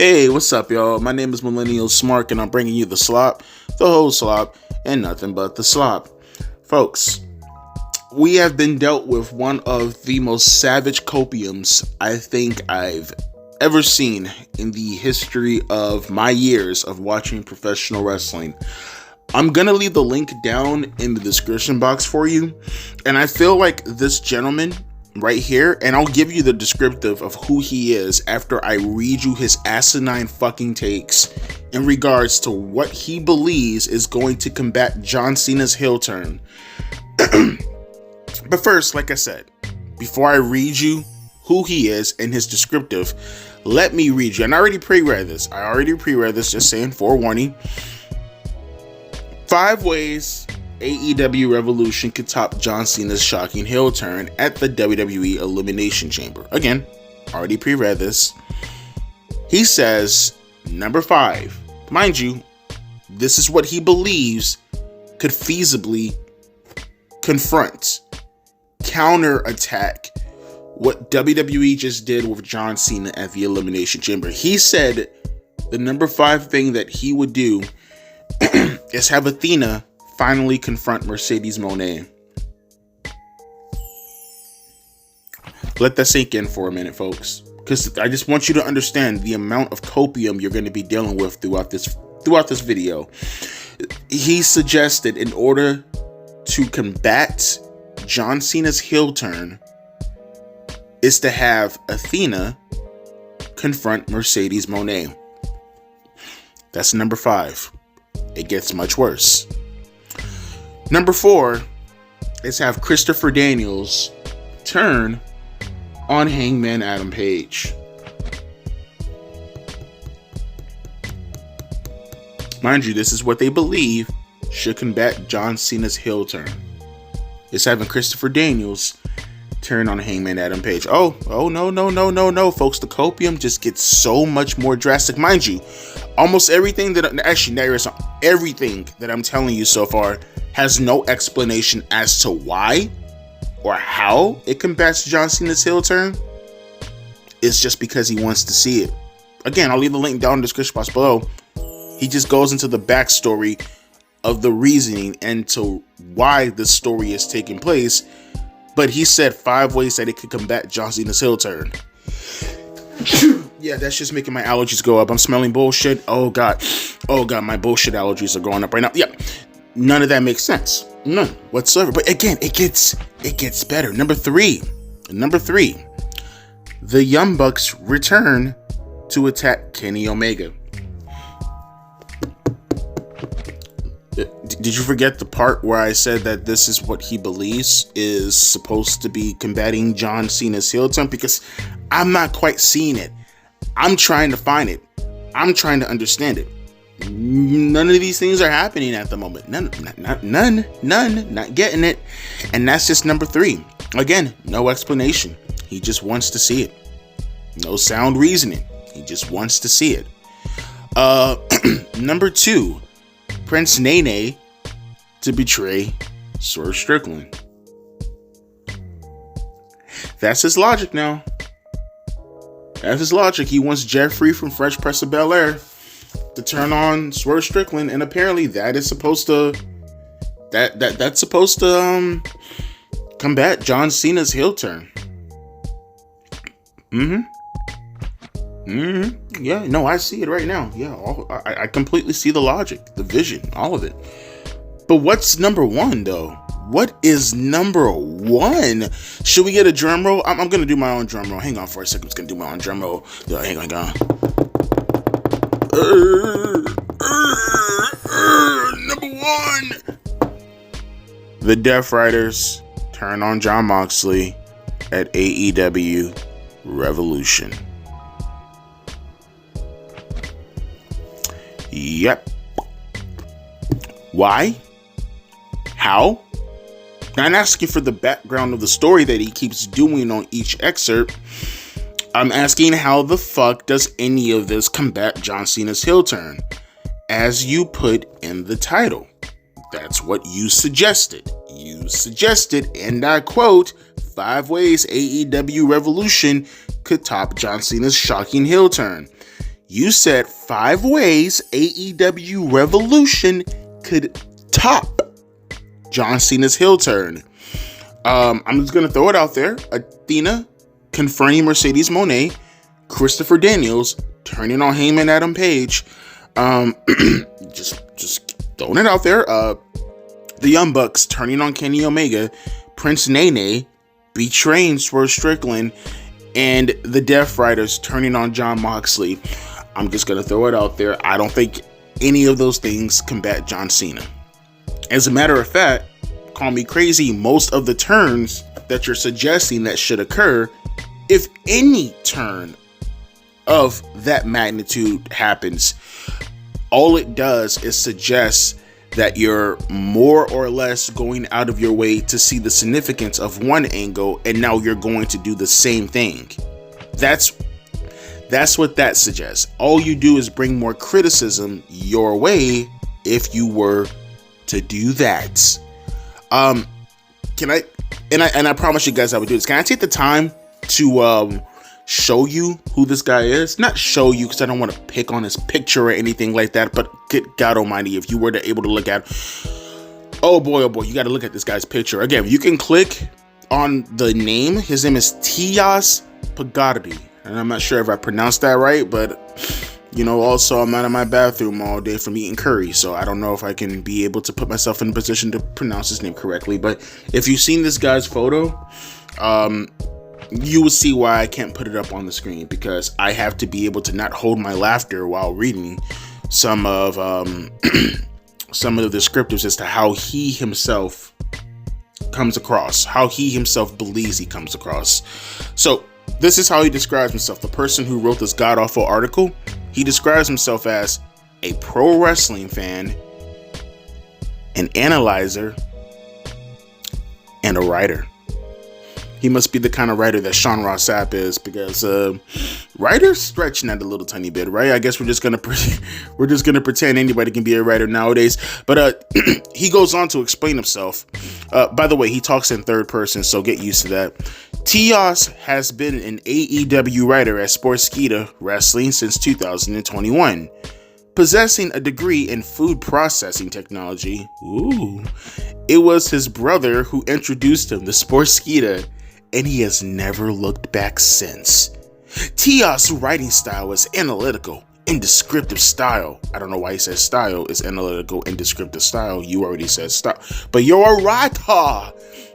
Hey, what's up, y'all? My name is Millennial Smart, and I'm bringing you the slop, the whole slop, and nothing but the slop. Folks, we have been dealt with one of the most savage copiums I think I've ever seen in the history of my years of watching professional wrestling. I'm gonna leave the link down in the description box for you, and I feel like this gentleman right here, and I'll give you the descriptive of who he is after I read you his asinine fucking takes in regards to what he believes is going to combat John Cena's heel turn. But first, like I said, before I read you who he is and his descriptive, let me read you, and I already pre-read this, just saying, forewarning. 5 ways AEW Revolution could top John Cena's shocking heel turn at the WWE Elimination Chamber. Again, already pre-read this. He says, number 5. Mind you, this is what he believes could feasibly confront, counter-attack what WWE just did with John Cena at the Elimination Chamber. He said the number 5 thing that he would do is have Athena finally confront Mercedes Moné. Let that sink in for a minute, folks, because I just want you to understand the amount of copium you're going to be dealing with throughout this video. He suggested in order to combat John Cena's heel turn is to have Athena confront Mercedes Moné. That's number 5. It gets much worse. Number 4 is have Christopher Daniels turn on Hangman Adam Page. Mind you, this is what they believe should combat John Cena's heel turn. It's having Christopher Daniels turn on Hangman Adam Page. Oh, no, folks. The copium just gets so much more drastic. Mind you, almost everything everything that I'm telling you so far has no explanation as to why or how it combats John Cena's heel turn. It's just because he wants to see it. Again, I'll leave the link down in the description box below. He just goes into the backstory of the reasoning and to why this story is taking place. But he said 5 ways that it could combat John Cena's heel turn. Yeah, that's just making my allergies go up. I'm smelling bullshit. Oh god, my bullshit allergies are going up right now. Yeah, none of that makes sense. None whatsoever. But again, it gets better. Number 3. The Young Bucks return to attack Kenny Omega. Did you forget the part where I said that this is what he believes is supposed to be combating John Cena's heel turn? Because I'm not quite seeing it. I'm trying to find it. I'm trying to understand it. None of these things are happening at the moment. None, not getting it. And that's just number 3. Again, no explanation. He just wants to see it. No sound reasoning. He just wants to see it. Number 2. Prince Nene to betray Swerve Strickland. That's his logic now. That's his logic. He wants Jeffrey from Fresh Prince of Bel-Air to turn on Swerve Strickland, and apparently that is supposed to that's supposed to combat John Cena's heel turn. Yeah, no, I see it right now. Yeah, I completely see the logic, the vision, all of it. But what's number 1, though? What is number 1? Should we get a drum roll? I'm going to do my own drum roll. Hang on for a second. I'm just going to do my own drum roll. Hang on. Number 1. The Death Riders turn on Jon Moxley at AEW Revolution. Yep. Why? How? Now, I'm asking for the background of the story that he keeps doing on each excerpt. I'm asking, how the fuck does any of this combat John Cena's heel turn? As you put in the title. That's what you suggested. You suggested, and I quote, 5 ways AEW Revolution could top John Cena's shocking heel turn. You said 5 ways AEW Revolution could top John Cena's heel turn. I'm just going to throw it out there. Athena confronting Mercedes Moné. Christopher Daniels turning on Heyman Adam Page. Just throwing it out there. The Young Bucks turning on Kenny Omega. Prince Nene betraying Swerve Strickland. And the Death Riders turning on Jon Moxley. I'm just going to throw it out there. I don't think any of those things combat John Cena. As a matter of fact, call me crazy, most of the turns that you're suggesting that should occur, if any turn of that magnitude happens, all it does is suggest that you're more or less going out of your way to see the significance of one angle, and now you're going to do the same thing. That's what that suggests. All you do is bring more criticism your way if you were to do that. Can I, and I promise you guys I would do this. Can I take the time to show you who this guy is? Not show you because I don't want to pick on his picture or anything like that, but good God almighty, if you were to able to look at, oh boy, you got to look at this guy's picture. Again, you can click on the name. His name is Tias Pagadi. And I'm not sure if I pronounced that right, but also I'm not in my bathroom all day from eating curry, so I don't know if I can be able to put myself in a position to pronounce his name correctly. But if you've seen this guy's photo, you will see why I can't put it up on the screen, because I have to be able to not hold my laughter while reading some of the descriptors as to how he himself comes across, how he himself believes he comes across. So this is how he describes himself. The person who wrote this god-awful article, he describes himself as a pro wrestling fan, an analyzer, and a writer. He must be the kind of writer that Sean Ross Sapp is, because writers stretching that a little tiny bit, right? I guess we're just gonna pretend anybody can be a writer nowadays. But he goes on to explain himself. By the way, he talks in third person, so get used to that. Tias has been an AEW writer at Sportskeeda Wrestling since 2021. Possessing a degree in food processing technology, it was his brother who introduced him to Sportskeeda, and he has never looked back since. Tias' writing style is analytical and descriptive style. I don't know why he says style is analytical and descriptive style. You already said style, but you're a writer.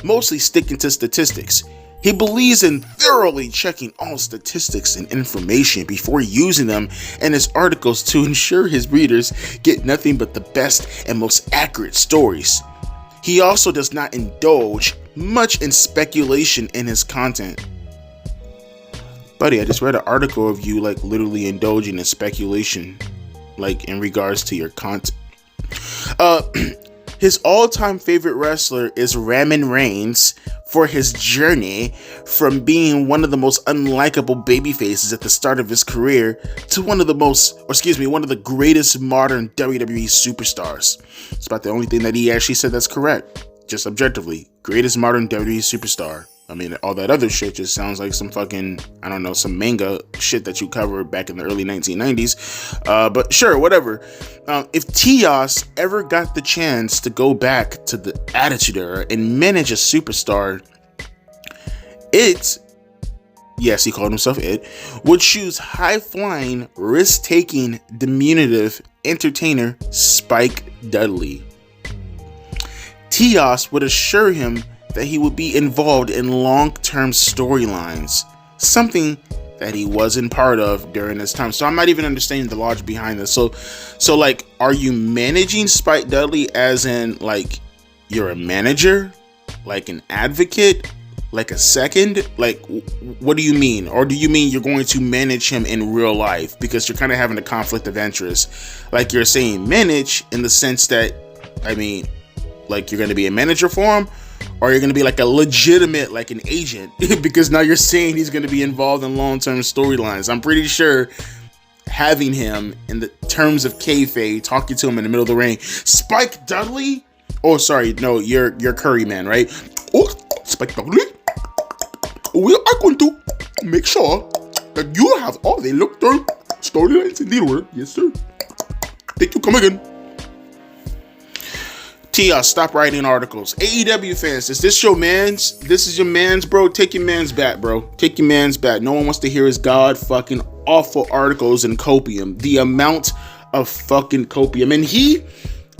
Mostly sticking to statistics. He believes in thoroughly checking all statistics and information before using them in his articles to ensure his readers get nothing but the best and most accurate stories. He also does not indulge much in speculation in his content. Buddy, I just read an article of you literally indulging in speculation, in regards to your content. His all-time favorite wrestler is Roman Reigns, for his journey from being one of the most unlikable babyfaces at the start of his career to one of the greatest modern WWE superstars. It's about the only thing that he actually said that's correct. Just objectively, greatest modern WWE superstar. I mean, all that other shit just sounds like some fucking, some manga shit that you covered back in the early 1990s. But sure, whatever. If Tias ever got the chance to go back to the Attitude Era and manage a superstar, yes, he called himself would choose high-flying, risk-taking, diminutive entertainer Spike Dudley. Tias would assure him that he would be involved in long-term storylines, something that he wasn't part of during this time. So I'm not even understanding the logic behind this. So are you managing Spike Dudley as in you're a manager, an advocate, a second? What do you mean? Or do you mean you're going to manage him in real life? Because you're kind of having a conflict of interest. You're saying manage in the sense that, you're going to be a manager for him, or you're going to be a legitimate, an agent, because now you're saying he's going to be involved in long-term storylines. I'm pretty sure having him in the terms of kayfabe, talking to him in the middle of the ring, Spike Dudley? Oh, sorry, no, you're Curry Man, right? Oh, Spike Dudley, we are going to make sure that you have all the look through Storylines indeed were. Yes, sir. Thank you. Come again. Tia, stop writing articles. AEW fans, is this your man's? This is your man's, bro. Take your man's back, bro. Take your man's back. No one wants to hear his god fucking awful articles and copium. The amount of fucking copium. And he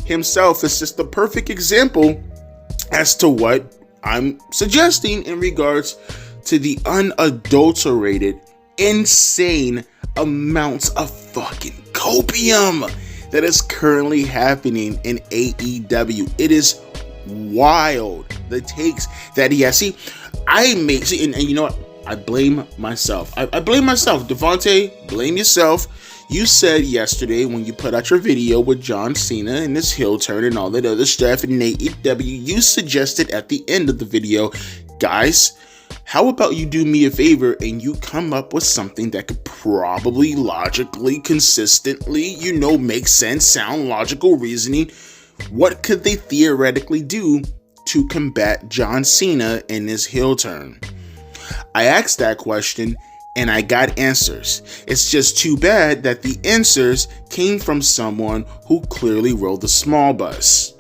himself is just the perfect example as to what I'm suggesting in regards to the unadulterated, insane amounts of fucking copium that is currently happening in AEW. It is wild, the takes that he has. See, and you know what? I blame myself. I blame myself. Devontae, blame yourself. You said yesterday when you put out your video with John Cena and his heel turn and all that other stuff in AEW, you suggested at the end of the video, guys, how about you do me a favor and you come up with something that could probably logically, consistently, make sense, sound logical reasoning. What could they theoretically do to combat John Cena and his heel turn? I asked that question and I got answers. It's just too bad that the answers came from someone who clearly rode the small bus.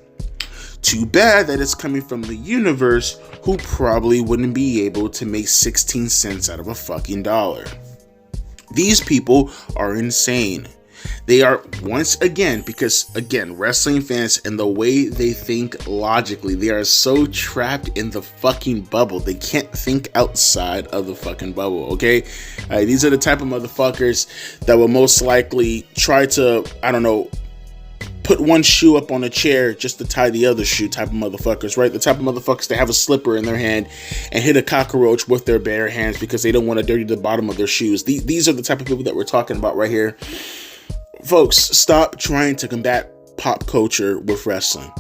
Too bad that it's coming from the universe who probably wouldn't be able to make 16 cents out of a fucking dollar. These people are insane. They are, once again, because again, wrestling fans and the way they think logically, they are so trapped in the fucking bubble. They can't think outside of the fucking bubble, okay? These are the type of motherfuckers that will most likely try to, put one shoe up on a chair just to tie the other shoe type of motherfuckers, right? The type of motherfuckers that have a slipper in their hand and hit a cockroach with their bare hands because they don't want to dirty the bottom of their shoes. These are the type of people that we're talking about right here. Folks, stop trying to combat pop culture with wrestling.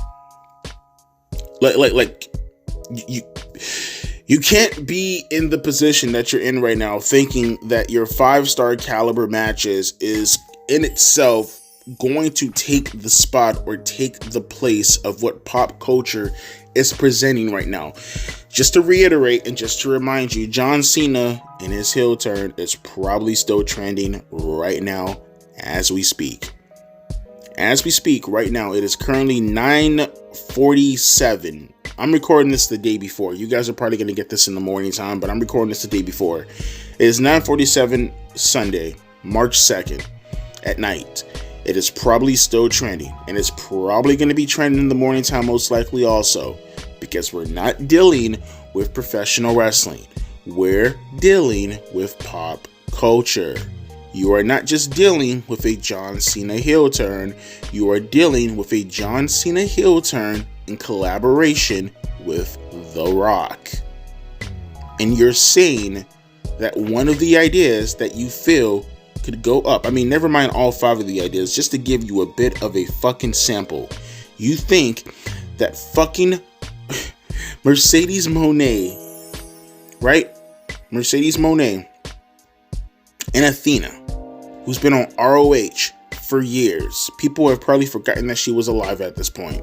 You can't be in the position that you're in right now thinking that your 5-star caliber matches is in itself going to take the spot or take the place of what pop culture is presenting right now. Just to reiterate and just to remind you, John Cena and his heel turn is probably still trending right now as we speak. As we speak right now, it is currently 9:47. I'm recording this the day before. You guys are probably going to get this in the morning time, but I'm recording this the day before. It is 9:47 Sunday, March 2nd at night. It is probably still trending, and it's probably going to be trending in the morning time most likely also, because we're not dealing with professional wrestling. We're dealing with pop culture. You are not just dealing with a John Cena heel turn, you are dealing with a John Cena heel turn in collaboration with The Rock. And you're saying that one of the ideas that you feel could go up, never mind all 5 of the ideas, just to give you a bit of a fucking sample. You think that fucking Mercedes Moné, right? Mercedes Moné and Athena, who's been on ROH for years. People have probably forgotten that she was alive at this point.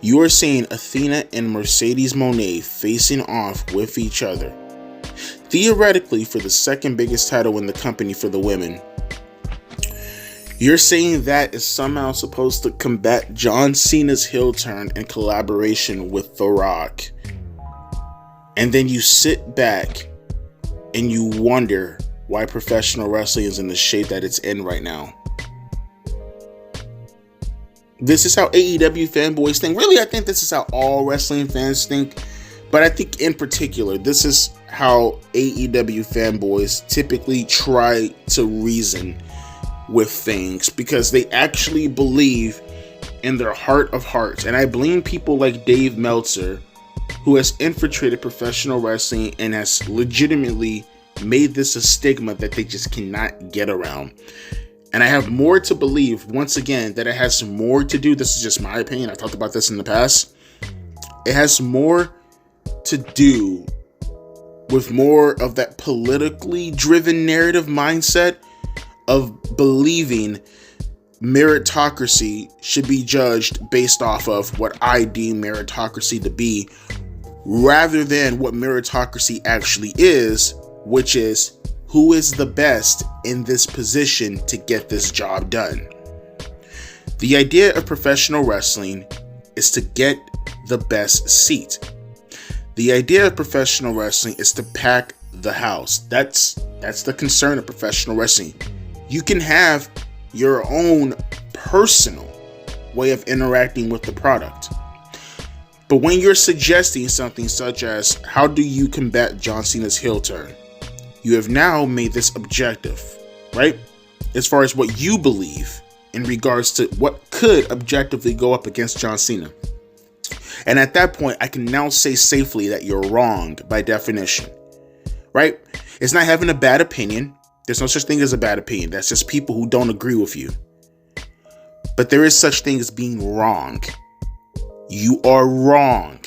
You are saying Athena and Mercedes Moné facing off with each other, theoretically for the second biggest title in the company for the women. You're saying that is somehow supposed to combat John Cena's heel turn in collaboration with The Rock. And then you sit back and you wonder why professional wrestling is in the shape that it's in right now. This is how AEW fanboys think. Really, I think this is how all wrestling fans think. But I think in particular, this is how AEW fanboys typically try to reason with things, because they actually believe in their heart of hearts. And I blame people like Dave Meltzer, who has infiltrated professional wrestling and has legitimately made this a stigma that they just cannot get around. And I have more to believe, once again, that it has more to do, this is just my opinion, I talked about this in the past, it has more to do with more of that politically driven narrative mindset of believing meritocracy should be judged based off of what I deem meritocracy to be, rather than what meritocracy actually is, which is who is the best in this position to get this job done. The idea of professional wrestling is to get the best seat. The idea of professional wrestling is to pack the house. That's the concern of professional wrestling. You can have your own personal way of interacting with the product. But when you're suggesting something such as, how do you combat John Cena's heel turn? You have now made this objective, right? As far as what you believe in regards to what could objectively go up against John Cena. And at that point, I can now say safely that you're wrong by definition, right? It's not having a bad opinion. There's no such thing as a bad opinion. That's just people who don't agree with you. But there is such thing as being wrong. You are wrong.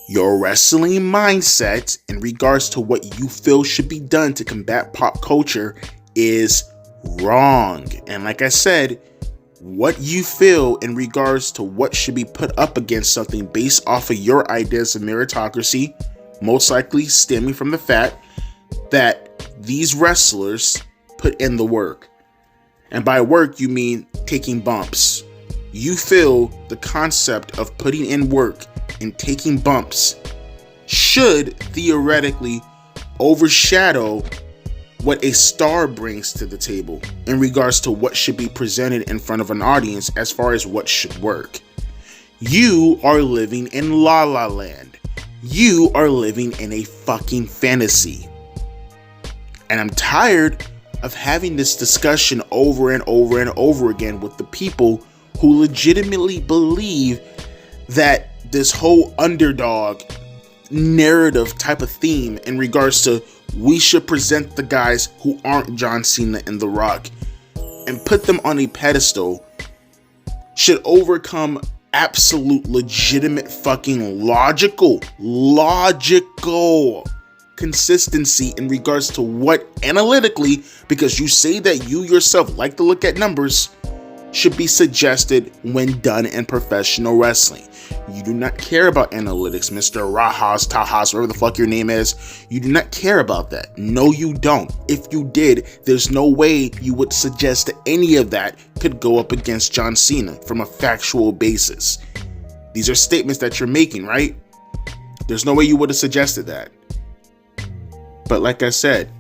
Your wrestling mindset in regards to what you feel should be done to combat pop culture is wrong. And like I said, what you feel in regards to what should be put up against something based off of your ideas of meritocracy, most likely stemming from the fact that these wrestlers put in the work. And by work, you mean taking bumps. You feel the concept of putting in work and taking bumps should theoretically overshadow what a star brings to the table in regards to what should be presented in front of an audience as far as what should work. You are living in La La Land. You are living in a fucking fantasy. And I'm tired of having this discussion over and over and over again with the people who legitimately believe that this whole underdog narrative type of theme in regards to we should present the guys who aren't John Cena and The Rock and put them on a pedestal should overcome absolute legitimate fucking logical consistency in regards to what analytically, because you say that you yourself like to look at numbers, should be suggested when done in professional wrestling. You do not care about analytics, Mr. Rajas, Tajas, whatever the fuck your name is. You do not care about that. No, you don't. If you did, there's no way you would suggest that any of that could go up against John Cena from a factual basis. These are statements that you're making, right? There's no way you would have suggested that. But like I said,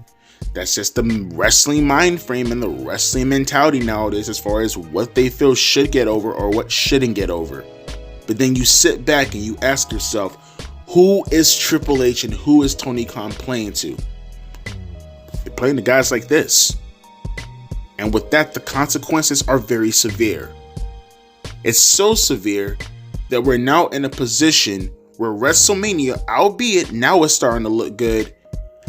that's just the wrestling mind frame and the wrestling mentality nowadays as far as what they feel should get over or what shouldn't get over. But then you sit back and you ask yourself, who is Triple H and who is Tony Khan playing to? They're playing to guys like this. And with that, the consequences are very severe. It's so severe that we're now in a position where WrestleMania, albeit now it's starting to look good,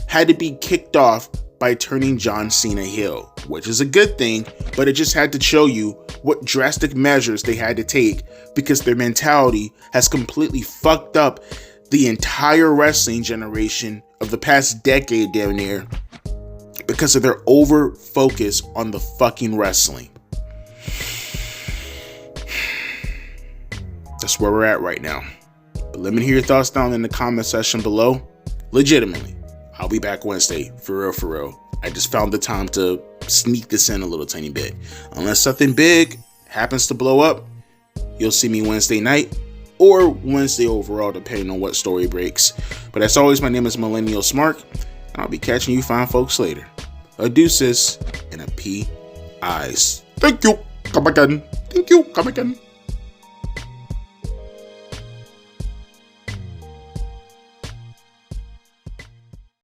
had to be kicked off by turning John Cena heel, which is a good thing, but it just had to show you what drastic measures they had to take because their mentality has completely fucked up the entire wrestling generation of the past decade damn near because of their over focus on the fucking wrestling. That's where we're at right now. But let me hear your thoughts down in the comment section below. Legitimately, I'll be back Wednesday, for real. I just found the time to sneak this in a little tiny bit. Unless something big happens to blow up, you'll see me Wednesday night or Wednesday overall, depending on what story breaks. But as always, my name is Millennial Smart, and I'll be catching you fine folks later. A deuces and a P-eyes. Thank you. Come again. Thank you. Come again.